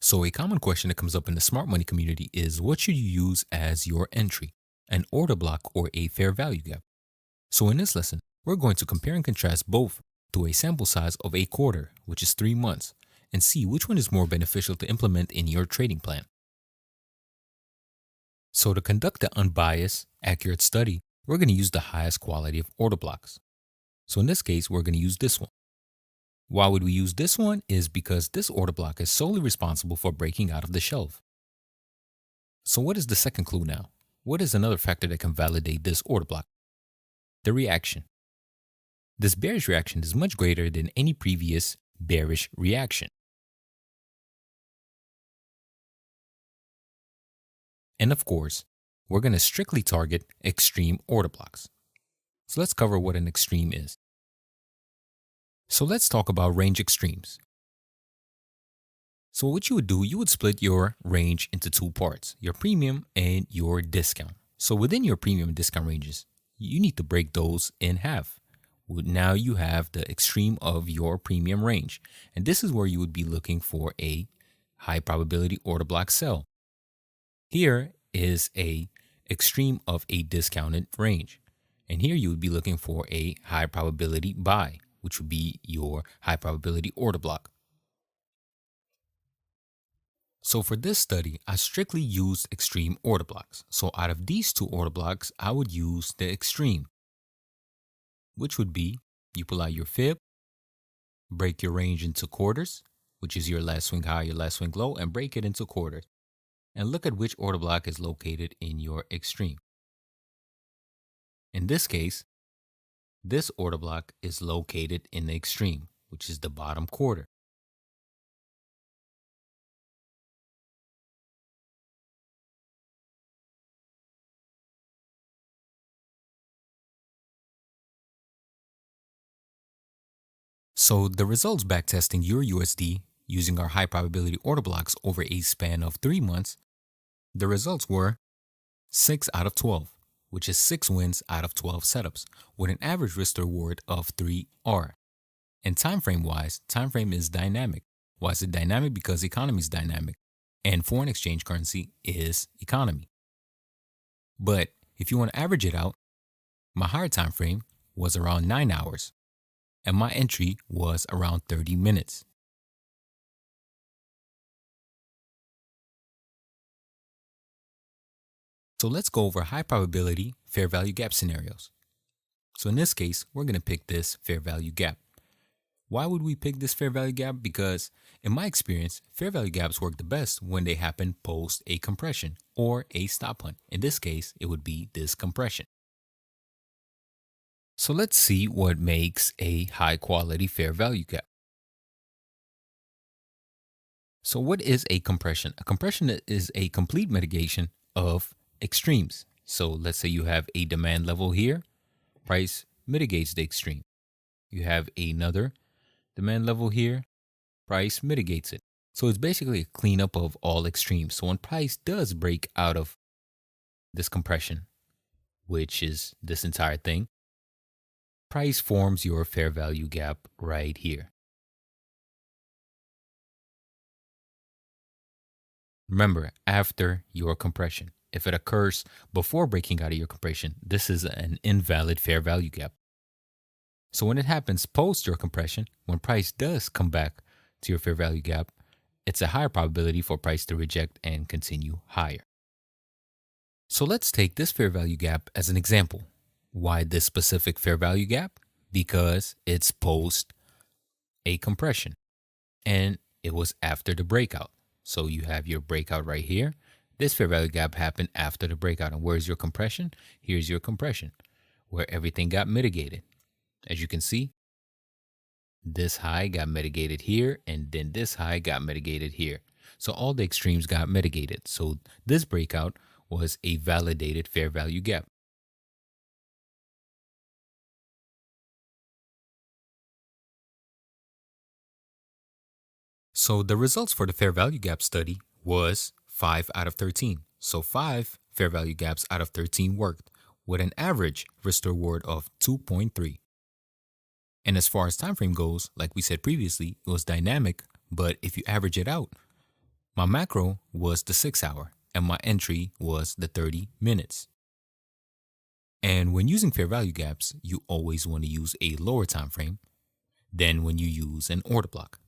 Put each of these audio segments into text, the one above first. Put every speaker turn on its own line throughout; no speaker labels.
So, a common question that comes up in the smart money community is what should you use as your entry, an order block or a fair value gap? So, in this lesson, we're going to compare and contrast both to a sample size of a quarter, which is 3 months, and see which one is more beneficial to implement in your trading plan. So, to conduct the unbiased, accurate study, we're going to use the highest quality of order blocks. So, in this case, we're going to use this one. Why would we use this one? Is because this order block is solely responsible for breaking out of the shelf. So what is the second clue now? What is another factor that can validate this order block? The reaction. This bearish reaction is much greater than any previous bearish reaction. And of course, we're going to strictly target extreme order blocks. So let's cover what an extreme is. So let's talk about range extremes. So what you would do, you would split your range into two parts, your premium and your discount. So within your premium and discount ranges, you need to break those in half. Now you have the extreme of your premium range. And this is where you would be looking for a high probability order block sell. Here is a extreme of a discounted range. And here you would be looking for a high probability buy, which would be your high probability order block. So for this study, I strictly used extreme order blocks. So out of these two order blocks, I would use the extreme, which would be you pull out your fib, break your range into quarters, which is your last swing high, your last swing low, and break it into quarters. And look at which order block is located in your extreme. In this case, this order block is located in the extreme, which is the bottom quarter. So the results backtesting your USD using our high probability order blocks over a span of 3 months, the results were 6 out of 12, which is 6 wins out of 12 setups with an average risk to reward of 3R. And time frame wise, time frame is dynamic. Why is it dynamic? Because economy is dynamic and foreign exchange currency is economy. But if you want to average it out, my higher time frame was around 9 hours and my entry was around 30 minutes. So let's go over high probability fair value gap scenarios. So in this case, we're going to pick this fair value gap. Why would we pick this fair value gap? Because in my experience, fair value gaps work the best when they happen post a compression or a stop hunt. In this case, it would be this compression. So let's see what makes a high quality fair value gap. So what is a compression? A compression is a complete mitigation of extremes. So let's say you have a demand level here, price mitigates the extreme. You have another demand level here, price mitigates it. So it's basically a cleanup of all extremes. So when price does break out of this compression, which is this entire thing, price forms your fair value gap right here. Remember, after your compression. If it occurs before breaking out of your compression, this is an invalid fair value gap. So when it happens post your compression, when price does come back to your fair value gap, it's a higher probability for price to reject and continue higher. So let's take this fair value gap as an example. Why this specific fair value gap? Because it's post a compression and it was after the breakout. So you have your breakout right here. This fair value gap happened after the breakout. And where's your compression? Here's your compression where everything got mitigated. As you can see, this high got mitigated here and then this high got mitigated here. So all the extremes got mitigated. So this breakout was a validated fair value gap. So the results for the fair value gap study was 5 out of 13. So 5 fair value gaps out of 13 worked with an average risk to reward of 2.3. And as far as time frame goes, like we said previously, it was dynamic, but if you average it out, My macro was the 6 hour and my entry was the 30 minutes. And when using fair value gaps, you always want to use a lower time frame than when you use an order block.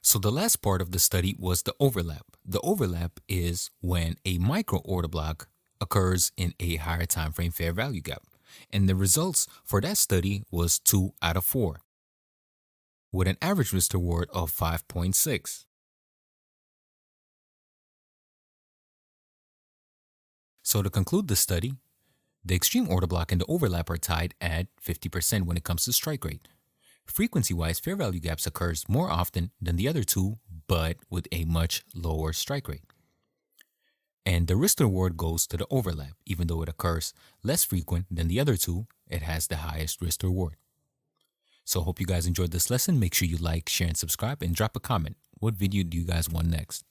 So the last part of the study was the overlap. The overlap is when a micro order block occurs in a higher time frame fair value gap. And the results for that study was 2 out of 4 with an average risk reward of 5.6. So to conclude the study, the extreme order block and the overlap are tied at 50% when it comes to strike rate. Frequency-wise, fair value gaps occurs more often than the other two, but with a much lower strike rate. And the risk reward goes to the overlap. Even though it occurs less frequent than the other two, it has the highest risk reward. So hope you guys enjoyed this lesson. Make sure you like, share, and subscribe, and drop a comment. What video do you guys want next?